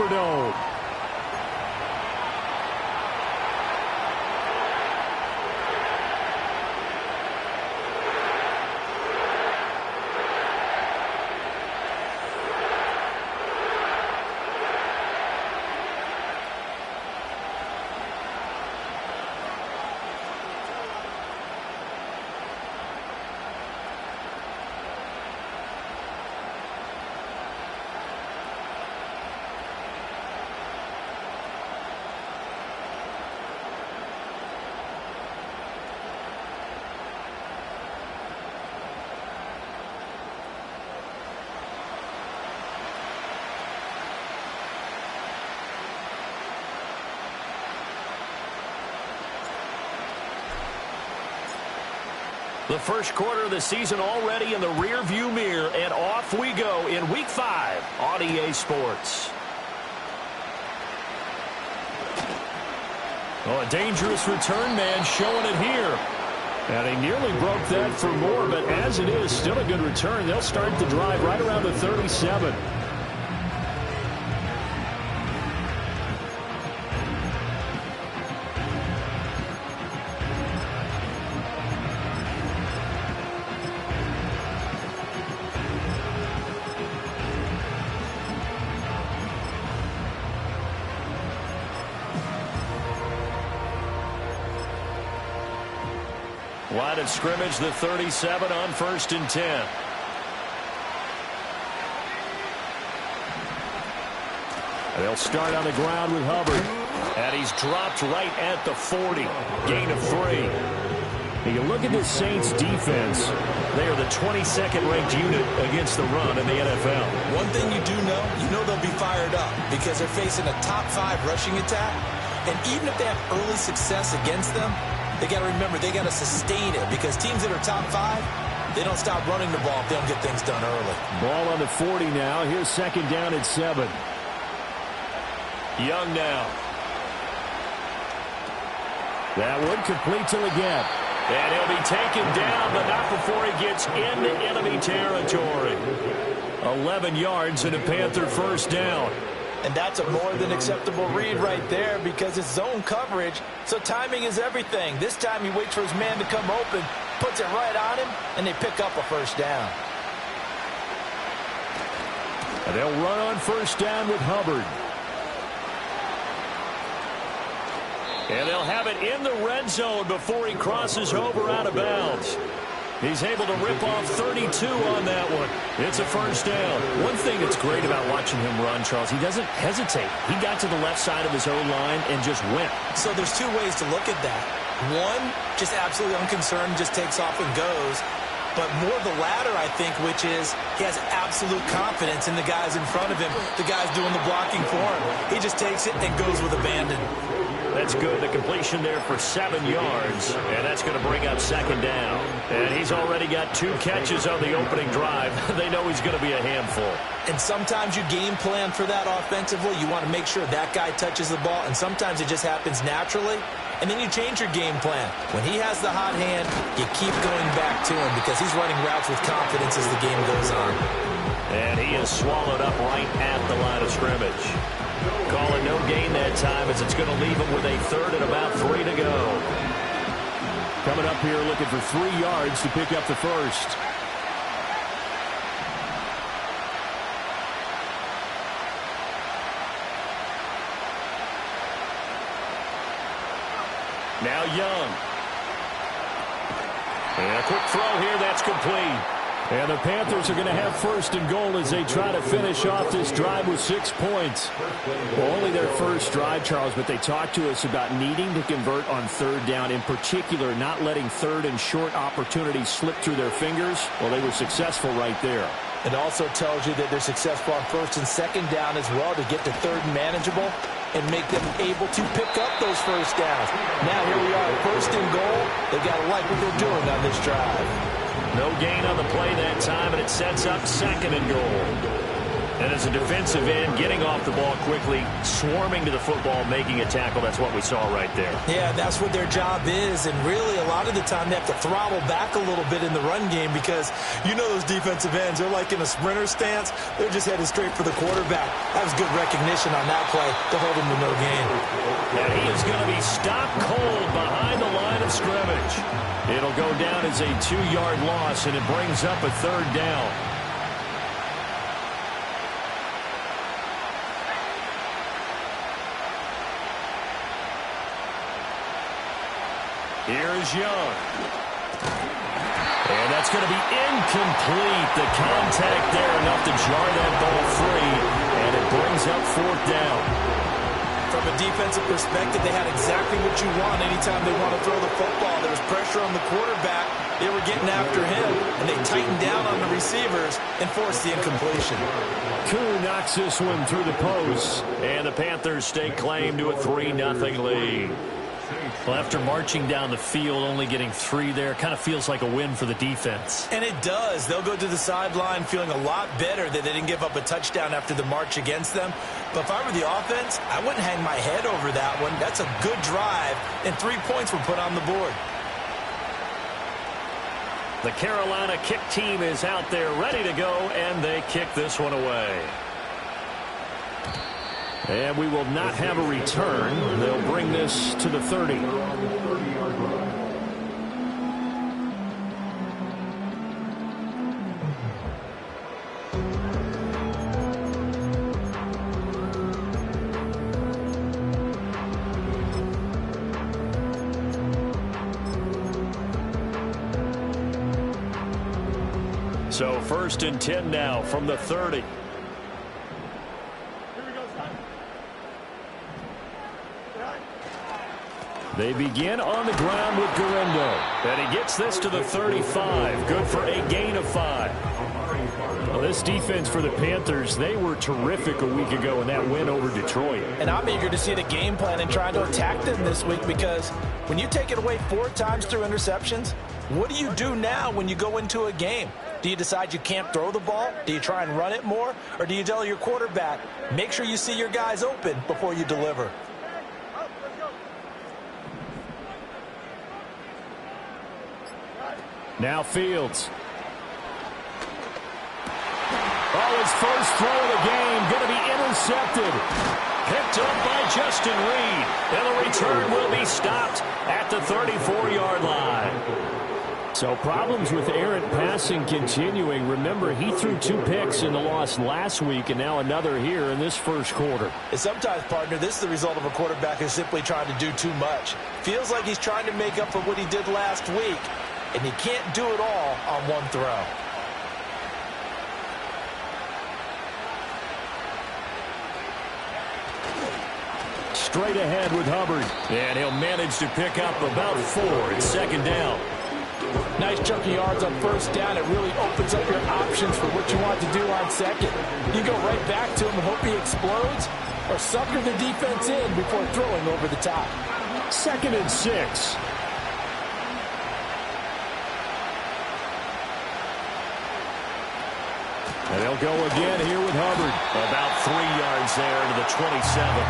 Superdome. The first quarter of the season already in the rearview mirror, and off we go in Week 5 on EA Sports. Oh, a dangerous return man showing it here. And he nearly broke that for more, but as it is, still a good return. They'll start the drive right around the 37. Line of scrimmage, the 37 on 1st and 10. They'll start on the ground with Hubbard. And he's dropped right at the 40. Gain of 3. Now you look at the Saints defense. They are the 22nd ranked unit against the run in the NFL. One thing you do know, they'll be fired up because they're facing a top 5 rushing attack. And even if they have early success against them, they got to remember, they got to sustain it because teams that are top 5, they don't stop running the ball if they don't get things done early. Ball on the 40 now. Here's 2nd down at 7. Young now. That one complete to Leggett. And he'll be taken down, but not before he gets into enemy territory. 11 yards and a Panther first down. And that's a more than acceptable read right there because it's zone coverage, so timing is everything. This time he waits for his man to come open, puts it right on him, and they pick up a first down. And they'll run on first down with Hubbard. And they'll have it in the red zone before he crosses over out of bounds. He's able to rip off 32 on that one. It's a first down. One thing that's great about watching him run, Charles, he doesn't hesitate. He got to the left side of his own line and just went. So there's 2 ways to look at that. One, just absolutely unconcerned, just takes off and goes. But more the latter, I think, which is he has absolute confidence in the guys in front of him, the guys doing the blocking for him. He just takes it and goes with abandon. That's good. The completion there for 7 yards. And that's going to bring up 2nd down. And he's already got 2 catches on the opening drive. They know he's going to be a handful. And sometimes you game plan for that offensively. You want to make sure that guy touches the ball. And sometimes it just happens naturally. And then you change your game plan. When he has the hot hand, you keep going back to him because he's running routes with confidence as the game goes on. And he is swallowed up right at the line of scrimmage. Calling no gain that time as it's going to leave him with a 3rd and about 3 to go. Coming up here looking for 3 yards to pick up the first. Now Young. And a quick throw here, that's complete. And the Panthers are going to have 1st and goal as they try to finish off this drive with 6 points. Well, only their first drive, Charles, but they talked to us about needing to convert on 3rd down, in particular not letting 3rd and short opportunities slip through their fingers. Well, they were successful right there. It also tells you that they're successful on 1st and 2nd down as well to get to 3rd and manageable and make them able to pick up those first downs. Now here we are, 1st and goal. They got to like what they're doing on this drive. No gain on the play that time, and it sets up 2nd and goal. And as a defensive end, getting off the ball quickly, swarming to the football, making a tackle, that's what we saw right there. Yeah, that's what their job is, and really a lot of the time they have to throttle back a little bit in the run game because you know those defensive ends, they're like in a sprinter stance. They're just headed straight for the quarterback. That was good recognition on that play to hold him to no gain. And he is going to be stopped cold behind the line of scrimmage. It'll go down as a 2-yard loss, and it brings up a 3rd down. Here's Young. And that's going to be incomplete. The contact there enough to jar that ball free, and it brings up 4th down. From a defensive perspective, they had exactly what you want anytime they want to throw the football. There was pressure on the quarterback. They were getting after him, and they tightened down on the receivers and forced the incompletion. Koo knocks this one through the post, and the Panthers stake claim to a 3-0 lead. Well, after marching down the field, only getting 3 there, kind of feels like a win for the defense. And it does. They'll go to the sideline feeling a lot better that they didn't give up a touchdown after the march against them. But if I were the offense, I wouldn't hang my head over that one. That's a good drive, and 3 points were put on the board. The Carolina kick team is out there ready to go, and they kick this one away. And we will not have a return. They'll bring this to the 30. So 1st and 10 now from the 30. They begin on the ground with Guerrero. And he gets this to the 35. Good for a gain of 5. Well, this defense for the Panthers, they were terrific a week ago in that win over Detroit. And I'm eager to see the game plan and trying to attack them this week because when you take it away 4 times through interceptions, what do you do now when you go into a game? Do you decide you can't throw the ball? Do you try and run it more? Or do you tell your quarterback, make sure you see your guys open before you deliver? Now Fields. Oh, his first throw of the game going to be intercepted. Picked up by Justin Reed. And the return will be stopped at the 34-yard line. So problems with errant passing continuing. Remember, he threw 2 picks in the loss last week and now another here in this first quarter. And sometimes, partner, this is the result of a quarterback who's simply trying to do too much. Feels like he's trying to make up for what he did last week. And he can't do it all on one throw. Straight ahead with Hubbard. And he'll manage to pick up about 4. It's 2nd down. Nice chunk of yards on 1st down. It really opens up your options for what you want to do on 2nd. You go right back to him and hope he explodes, or sucker the defense in before throwing over the top. 2nd and 6. And they'll go again here with Hubbard. About 3 yards there to the 27.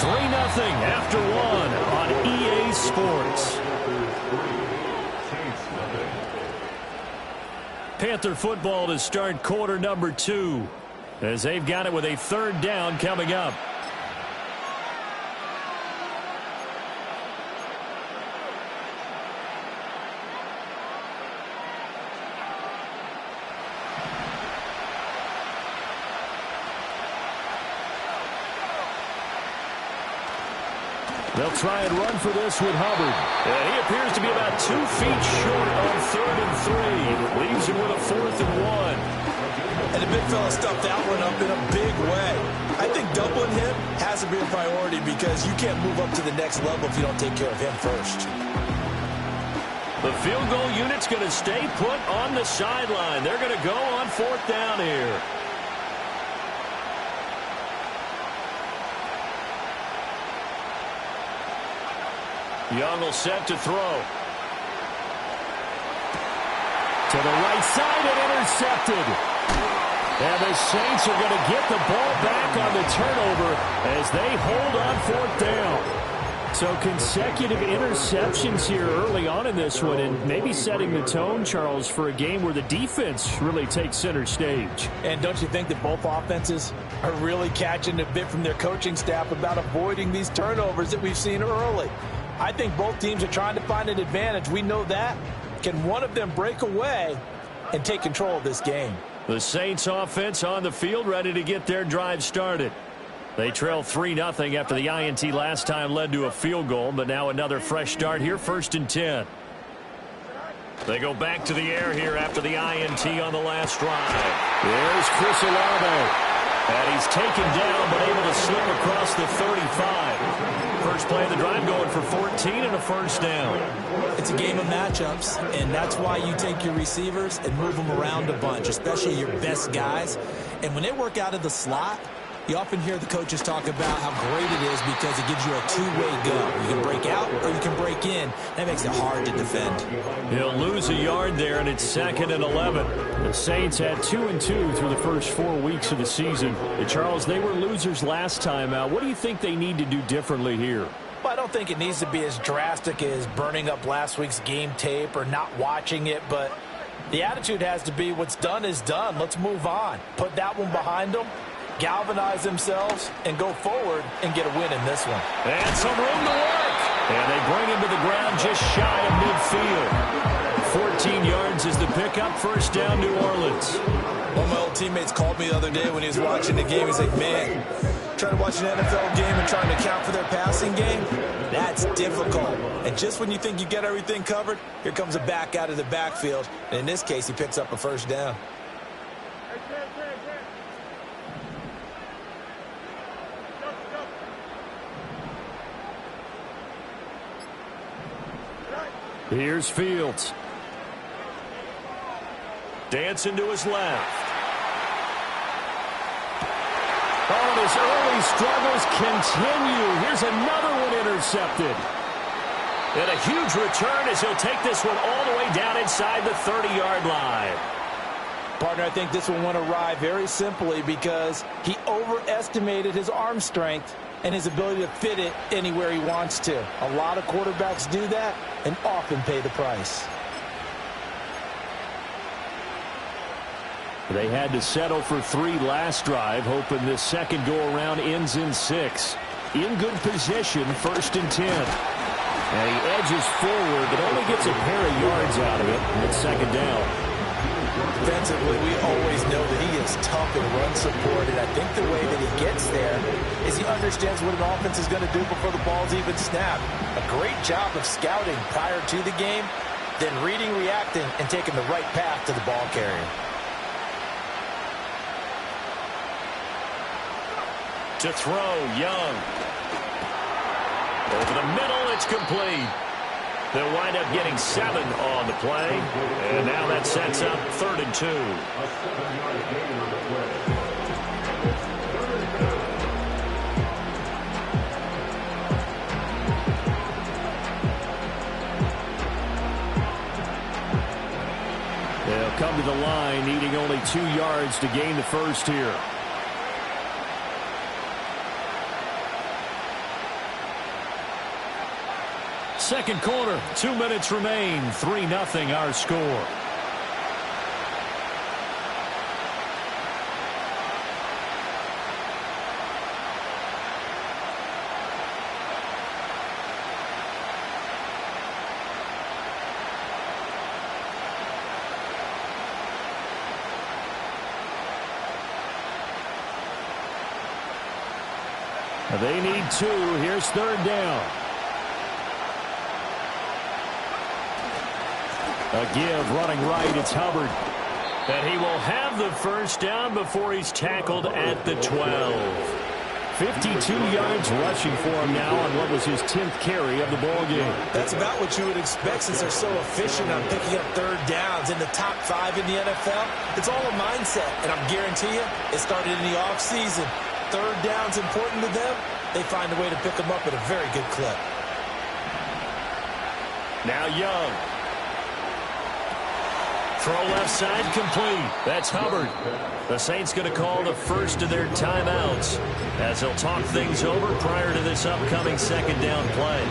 3-0 after 1 on EA Sports. Panther football to start quarter number 2 as they've got it with a 3rd down coming up. They'll try and run for this with Hubbard. And he appears to be about 2 feet short on 3rd and 3. Leaves him with a 4th and 1. And the big fella stuffed that one up in a big way. I think doubling him has to be a priority because you can't move up to the next level if you don't take care of him first. The field goal unit's going to stay put on the sideline. They're going to go on 4th down here. Young will set to throw. To the right side and intercepted. And the Saints are going to get the ball back on the turnover as they hold on 4th down. So consecutive interceptions here early on in this one, and maybe setting the tone, Charles, for a game where the defense really takes center stage. And don't you think that both offenses are really catching a bit from their coaching staff about avoiding these turnovers that we've seen early? I think both teams are trying to find an advantage. We know that. Can one of them break away and take control of this game? The Saints offense on the field, ready to get their drive started. They trail 3-0 after the INT last time led to a field goal, but now another fresh start here, 1st and 10. They go back to the air here after the INT on the last drive. There's Chris Olave. And he's taken down, but able to slip across the 35. First play of the drive going for 14 and a 1st down. It's a game of matchups, and that's why you take your receivers and move them around a bunch, especially your best guys. And when they work out of the slot, you often hear the coaches talk about how great it is because it gives you a two-way go. You can break out or you can break in. That makes it hard to defend. He'll lose a yard there, and it's 2nd and 11. The Saints had 2-2 through the first 4 weeks of the season. And Charles, they were losers last time out. What do you think they need to do differently here? Well, I don't think it needs to be as drastic as burning up last week's game tape or not watching it, but the attitude has to be what's done is done. Let's move on. Put that one behind them. Galvanize themselves and go forward and get a win in this one. And some room to work. And they bring him to the ground just shy of midfield. 14 yards is the pickup. 1st down, New Orleans. One of my old teammates called me the other day when he was watching the game. He's like, man, trying to watch an NFL game and trying to account for their passing game, that's difficult. And just when you think you get everything covered, here comes a back out of the backfield. And in this case, he picks up a 1st down. Here's Fields. Dancing to his left. Oh, his early struggles continue. Here's another one intercepted. And a huge return as he'll take this one all the way down inside the 30-yard line. Partner, I think this one went awry very simply because he overestimated his arm strength and his ability to fit it anywhere he wants to. A lot of quarterbacks do that and often pay the price. They had to settle for 3 last drive, hoping this second go-around ends in 6. In good position, 1st and 10. And he edges forward, but only gets a pair of yards out of it, and it's 2nd down. Defensively, we always know that he is tough in run support, and I think the way that he gets there is he understands what an offense is going to do before the ball's even snapped. A great job of scouting prior to the game, then reading, reacting, and taking the right path to the ball carrier. To throw, Young. Over the middle, it's complete. They'll wind up getting 7 on the play. And now that sets up 3rd and 2. They'll come to the line, needing only 2 yards to gain the first here. Second quarter, 2 minutes remain. 3-0 our score. They need 2. Here's 3rd down. A give running right. It's Hubbard. And he will have the first down before he's tackled at the 12. 52 yards rushing for him now on what was his 10th carry of the ball game. That's about what you would expect since they're so efficient on picking up 3rd downs in the top 5 in the NFL. It's all a mindset, and I guarantee you it started in the offseason. 3rd down's important to them. They find a way to pick them up at a very good clip. Now Young. Throw left side complete. That's Hubbard. The Saints going to call the first of their timeouts as they'll talk things over prior to this upcoming second down play.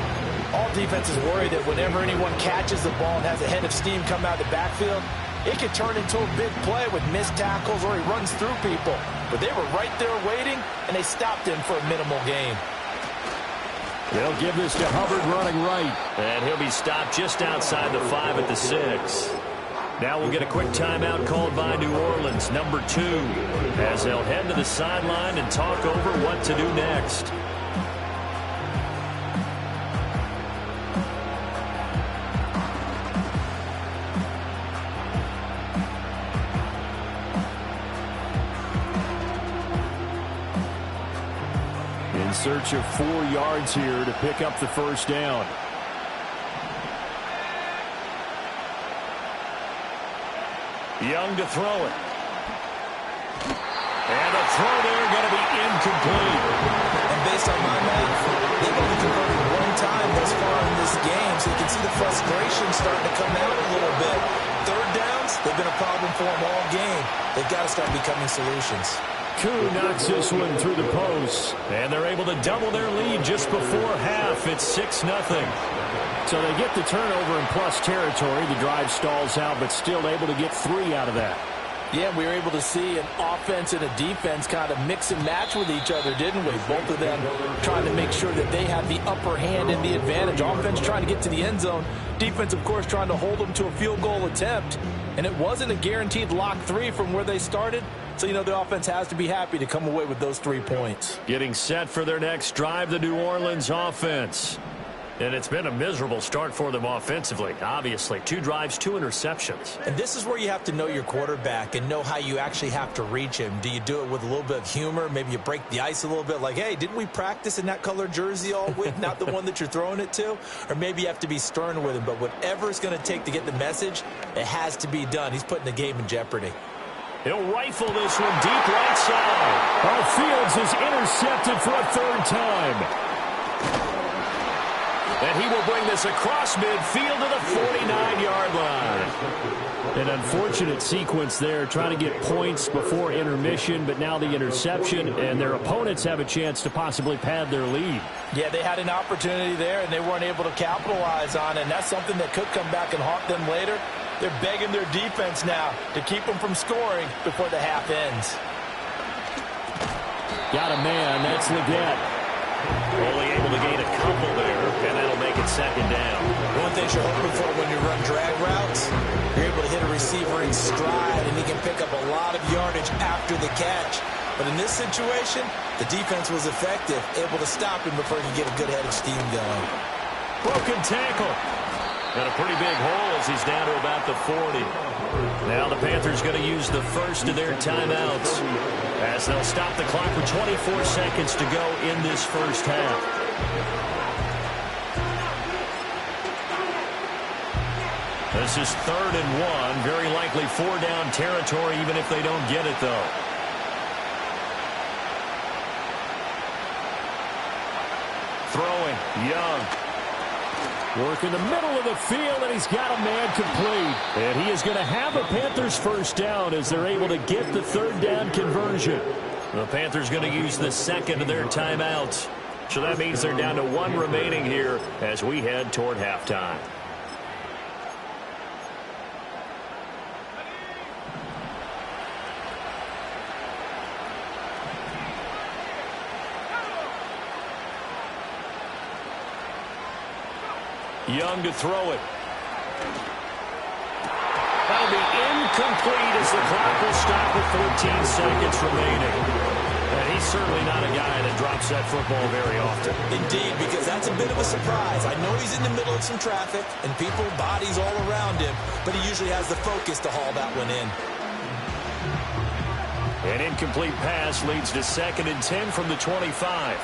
All defenses worry that whenever anyone catches the ball and has a head of steam come out of the backfield, it could turn into a big play with missed tackles or he runs through people. But they were right there waiting, and they stopped him for a minimal gain. They'll give this to Hubbard running right. And he'll be stopped just outside the 5 at the 6. Now we'll get a quick timeout called by New Orleans, number 2, as they'll head to the sideline and talk over what to do next. In search of 4 yards here to pick up the first down. Young to throw it. And the throw there going to be incomplete. And based on my math, they've only converted 1 time thus far in this game, so you can see the frustration starting to come out a little bit. Third downs, they've been a problem for them all game. They've got to start becoming solutions. Koo knocks this one through the post, and they're able to double their lead just before half. It's 6-0. So they get the turnover in plus territory. The drive stalls out, but still able to get 3 out of that. Yeah, we were able to see an offense and a defense kind of mix and match with each other, didn't we? Both of them trying to make sure that they have the upper hand and the advantage. Offense trying to get to the end zone. Defense, of course, trying to hold them to a field goal attempt. And it wasn't a guaranteed lock 3 from where they started. So, you know, the offense has to be happy to come away with those 3 points. Getting set for their next drive, the New Orleans offense. And it's been a miserable start for them offensively, obviously. 2 drives, 2 interceptions. And this is where you have to know your quarterback and know how you actually have to reach him. Do you do it with a little bit of humor? Maybe you break the ice a little bit, like, hey, didn't we practice in that color jersey all week, not the one that you're throwing it to? Or maybe you have to be stern with him. But whatever it's going to take to get the message, it has to be done. He's putting the game in jeopardy. He'll rifle this one deep right side. Fields is intercepted for a 3rd time. And he will bring this across midfield to the 49-yard line. An unfortunate sequence there, trying to get points before intermission, but now the interception, and their opponents have a chance to possibly pad their lead. Yeah, they had an opportunity there, and they weren't able to capitalize on it, and that's something that could come back and haunt them later. They're begging their defense now to keep them from scoring before the half ends. Got a man, that's Leggett. Only able to gain a couple there, and that'll make it 2nd down. One thing you're hoping for when you run drag routes, you're able to hit a receiver in stride, and he can pick up a lot of yardage after the catch. But in this situation, the defense was effective, able to stop him before he could get a good head of steam going. Broken tackle. And a pretty big hole as he's down to about the 40. Now the Panthers going to use the first of their timeouts as they'll stop the clock with 24 seconds to go in this first half. This is 3rd and 1. Very likely 4-down territory even if they don't get it, though. Throwing, Young. Work in the middle of the field, and he's got a man complete. And he is going to have a Panthers first down as they're able to get the 3rd down conversion. The Panthers going to use the 2nd of their timeouts. So that means they're down to 1 remaining here as we head toward halftime. Young to throw it. That'll be incomplete as the clock will stop with 14 seconds remaining. And he's certainly not a guy that drops that football very often. Indeed, because that's a bit of a surprise. I know he's in the middle of some traffic and people, bodies all around him, but he usually has the focus to haul that one in. An incomplete pass leads to 2nd and 10 from the 25.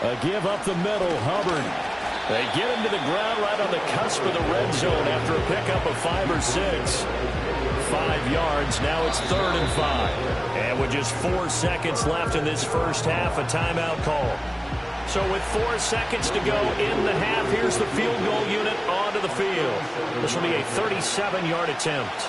A give up the middle, Hubbard. They get him to the ground right on the cusp of the red zone after a pickup of 5 or 6. 5 yards, now it's 3rd and 5. And with just 4 seconds left in this first half, a timeout call. So with 4 seconds to go in the half, here's the field goal unit onto the field. This will be a 37-yard attempt.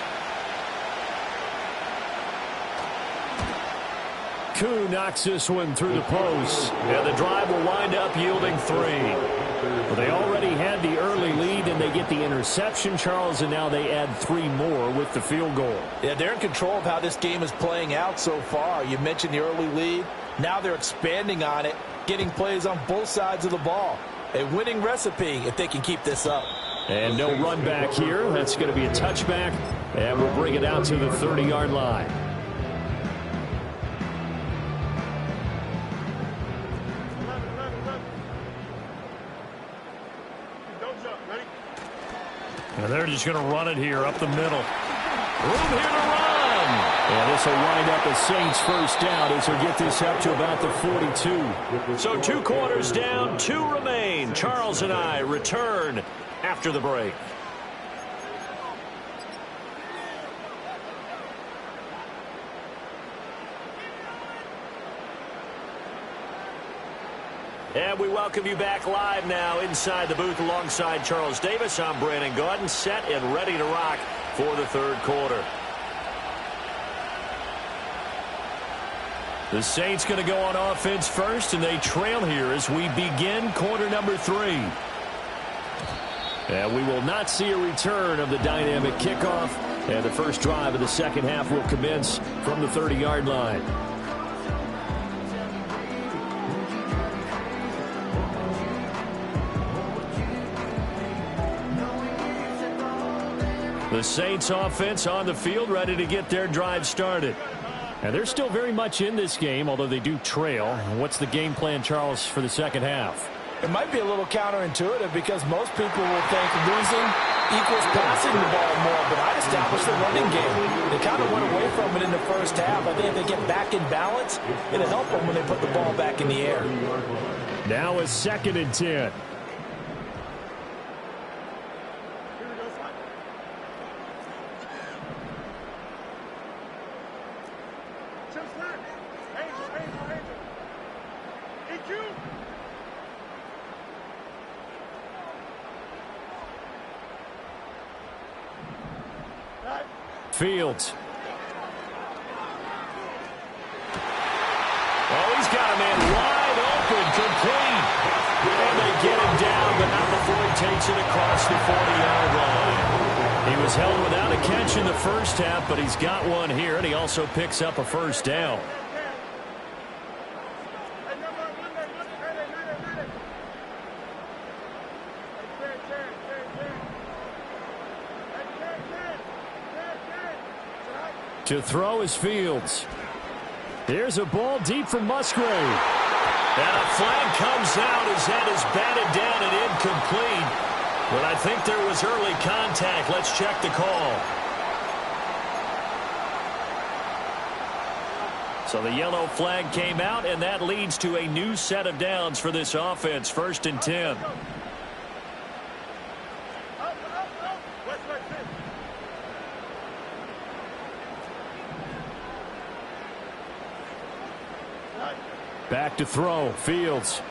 Koo knocks this one through the post, and the drive will wind up yielding 3. Well, they already had the early lead, and they get the interception, Charles, and now they add 3 more with the field goal. Yeah, they're in control of how this game is playing out so far. You mentioned the early lead. Now they're expanding on it, getting plays on both sides of the ball. A winning recipe if they can keep this up. And no run back here. That's going to be a touchback, and we'll bring it out to the 30-yard line. And they're just going to run it here up the middle. Room here to run. And this will wind up a Saints first down as we get this up to about the 42. So 2 quarters down, 2 remain. Charles and I return after the break. And we welcome you back live now inside the booth alongside Charles Davis. I'm Brandon Gaudin, set and ready to rock for the third quarter. The Saints going to go on offense first, and they trail here as we begin quarter number 3. And we will not see a return of the dynamic kickoff, and the first drive of the second half will commence from the 30-yard line. The Saints offense on the field, ready to get their drive started. And they're still very much in this game, although they do trail. What's the game plan, Charles, for the second half? It might be a little counterintuitive because most people will think losing equals passing the ball more, but I'd establish the running game. They kind of went away from it in the first half. I think if they get back in balance, it'll help them when they put the ball back in the air. Now a 2nd and 10. Fields. Oh, he's got a man wide open, complete. And they get him down, but not before he takes it across the 40-yard line. He was held without a catch in the first half, but he's got one here, and he also picks up a first down. To throw is Fields. Here's a ball deep from Musgrave. And a flag comes out as that is batted down and incomplete. But I think there was early contact. Let's check the call. So the yellow flag came out, and that leads to a new set of downs for this offense. 1st and 10. Back to throw. Fields.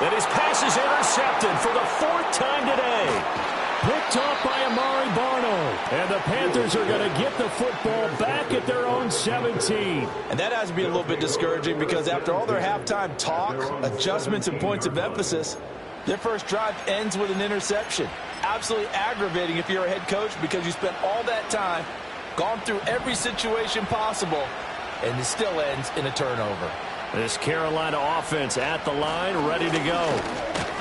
And his pass is intercepted for the 4th time today. Picked off by Amari Barno. And the Panthers are going to get the football back at their own 17. And that has to be a little bit discouraging because after all their halftime talk, adjustments, and points of emphasis, their first drive ends with an interception. Absolutely aggravating if you're a head coach because you spent all that time, gone through every situation possible, and it still ends in a turnover. This Carolina offense at the line, ready to go.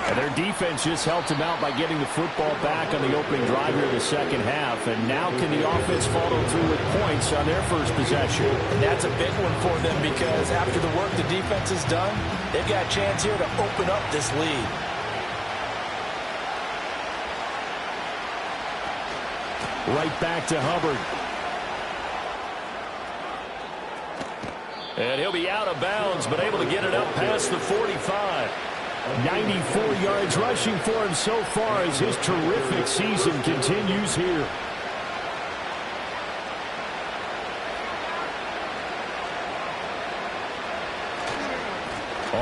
And their defense just helped them out by getting the football back on the opening drive here in the second half. And now can the offense follow through with points on their first possession? And that's a big one for them because after the work the defense has done, they've got a chance here to open up this lead. Right back to Hubbard. And he'll be out of bounds, but able to get it up past the 45. 94 yards rushing for him so far as his terrific season continues here.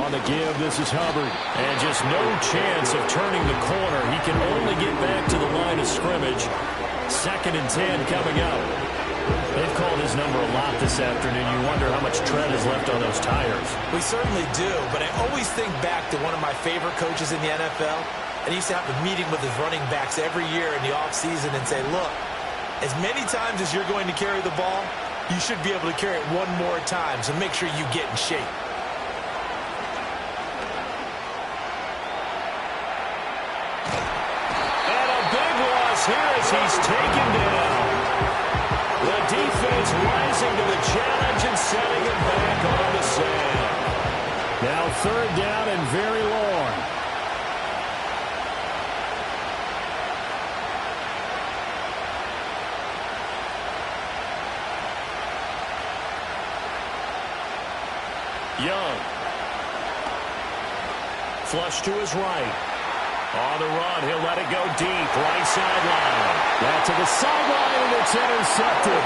On the give, this is Hubbard. And just no chance of turning the corner. He can only get back to the line of scrimmage. 2nd and 10 coming up. They've called his number a lot this afternoon. You wonder how much tread is left on those tires. We certainly do, but I always think back to one of my favorite coaches in the NFL. And he used to have a meeting with his running backs every year in the offseason and say, look, as many times as you're going to carry the ball, you should be able to carry it one more time, so make sure you get in shape. And a big loss here as he's taken down. The defense rising to the challenge and setting him back on the sand. Now 3rd down and very long. Young. Flush to his right. On the run, he'll let it go deep. Right sideline. That to the sideline, and it's intercepted.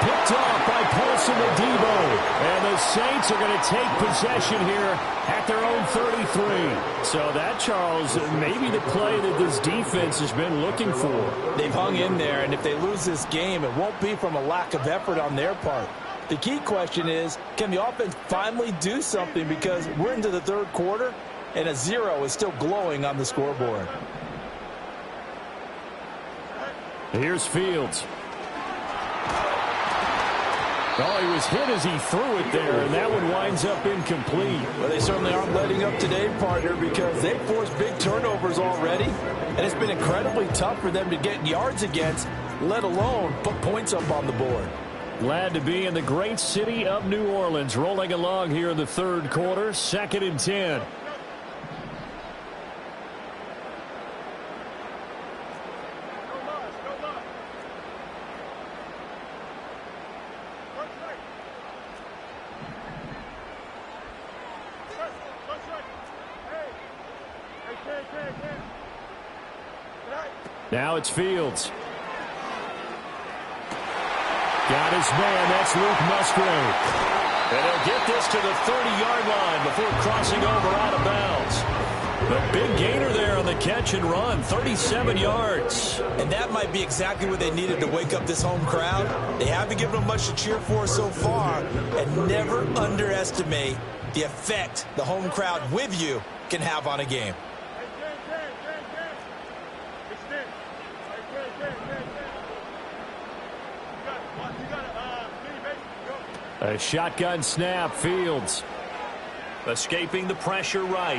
Picked off by Paulson Adebo. And the Saints are going to take possession here at their own 33. So that, Charles, maybe the play that this defense has been looking for. They've hung in there, and if they lose this game, it won't be from a lack of effort on their part. The key question is, can the offense finally do something, because we're into the 3rd quarter, and a 0 is still glowing on the scoreboard. Here's Fields. Oh, he was hit as he threw it there, and that one winds up incomplete. Well, they certainly aren't letting up today, partner, because they forced big turnovers already, and it's been incredibly tough for them to get yards against, let alone put points up on the board. Glad to be in the great city of New Orleans, rolling along here in the 3rd quarter, 2nd and 10. Now it's Fields. Got his man. That's Luke Musgrave. And he'll get this to the 30-yard line before crossing over out of bounds. A big gainer there on the catch and run, 37 yards. And that might be exactly what they needed to wake up this home crowd. They haven't given them much to cheer for so far, and never underestimate the effect the home crowd with you can have on a game. A shotgun snap, Fields. Escaping the pressure right.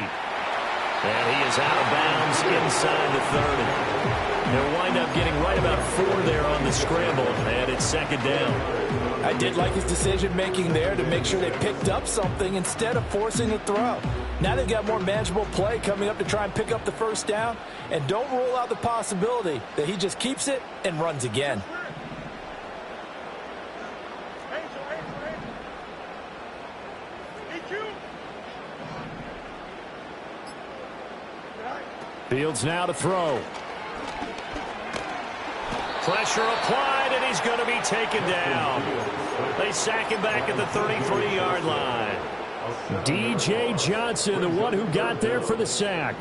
And he is out of bounds inside the 30. They'll wind up getting right about 4 there on the scramble, and it's 2nd down. I did like his decision-making there to make sure they picked up something instead of forcing the throw. Now they've got more manageable play coming up to try and pick up the 1st down, and don't rule out the possibility that he just keeps it and runs again. Fields now to throw. Pressure applied, and he's going to be taken down. They sack him back at the 33-yard line. D.J. Johnson, the one who got there for the sack.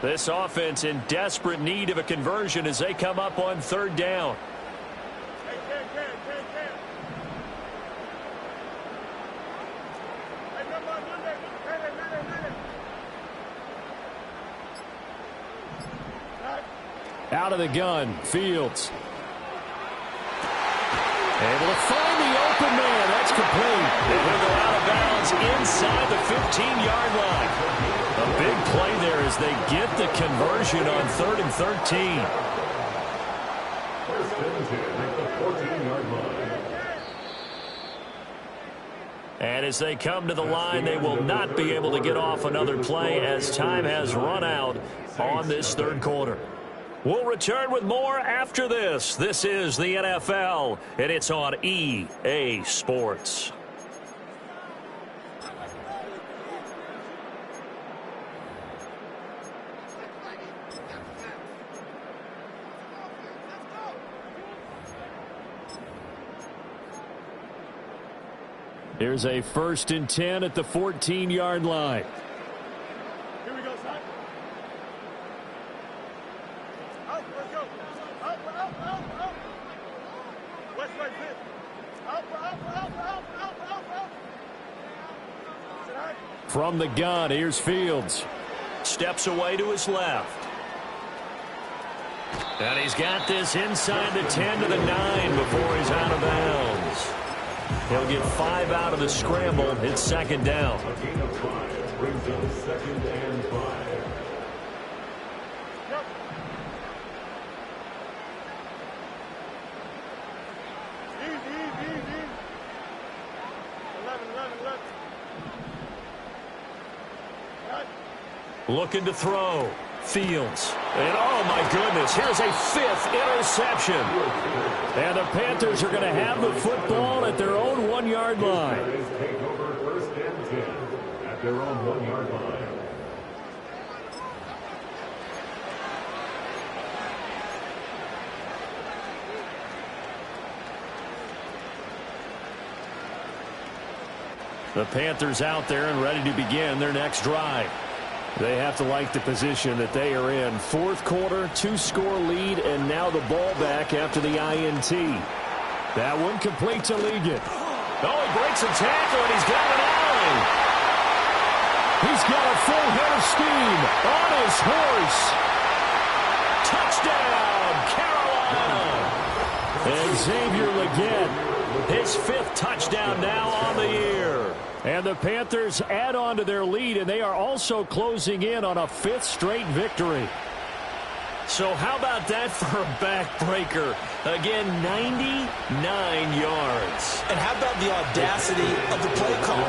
This offense in desperate need of a conversion as they come up on 3rd down. Out of the gun, Fields. Able to find the open man. That's complete. And he'll go out of bounds inside the 15-yard line. A big play there as they get the conversion on 3rd and 13. And as they come to the line, they will not be able to get off another play as time has run out on this 3rd quarter. We'll return with more after this. This is the NFL, and it's on EA Sports. Here's a 1st and 10 at the 14-yard line. Here we go, son. Out, let's go. Out. West side fit. Out. From the gun, here's Fields. Steps away to his left. And he's got this inside the 10 to the 9 before he's out of bounds. He'll get 5 out of the scramble. It's 2nd down. A gain of 5 brings up 2nd and 5. Yep. Easy. 11. Right. Looking to throw. Fields. And oh my goodness, here's a 5th interception. And the Panthers are going to have the football at their own 1-yard line. Take over 1st and 10 at their own 1-yard line. The Panthers out there and ready to begin their next drive. They have to like the position that they are in. 4th quarter, 2-score lead, and now the ball back after the INT. That one complete to League. Oh, he breaks a tackle, and he's got an eye. He's got a full head of steam on his horse. Touchdown, Carolina. And Xavier Legette, his 5th touchdown now on the year. And the Panthers add on to their lead, and they are also closing in on a 5th straight victory. So how about that for a backbreaker? Again, 99 yards. And how about the audacity of the play call?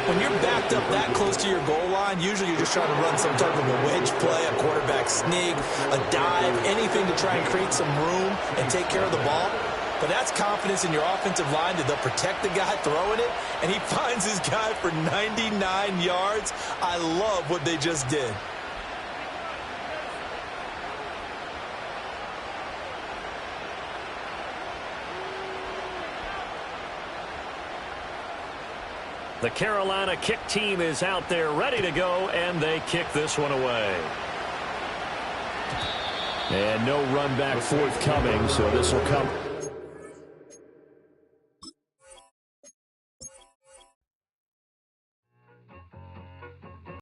When you're backed up that close to your goal line, usually you're just trying to run some type of a wedge play, a quarterback sneak, a dive, anything to try and create some room and take care of the ball. But that's confidence in your offensive line that they'll protect the guy throwing it, and he finds his guy for 99 yards. I love what they just did. The Carolina kick team is out there ready to go, and they kick this one away. And no run back forthcoming, so this will come.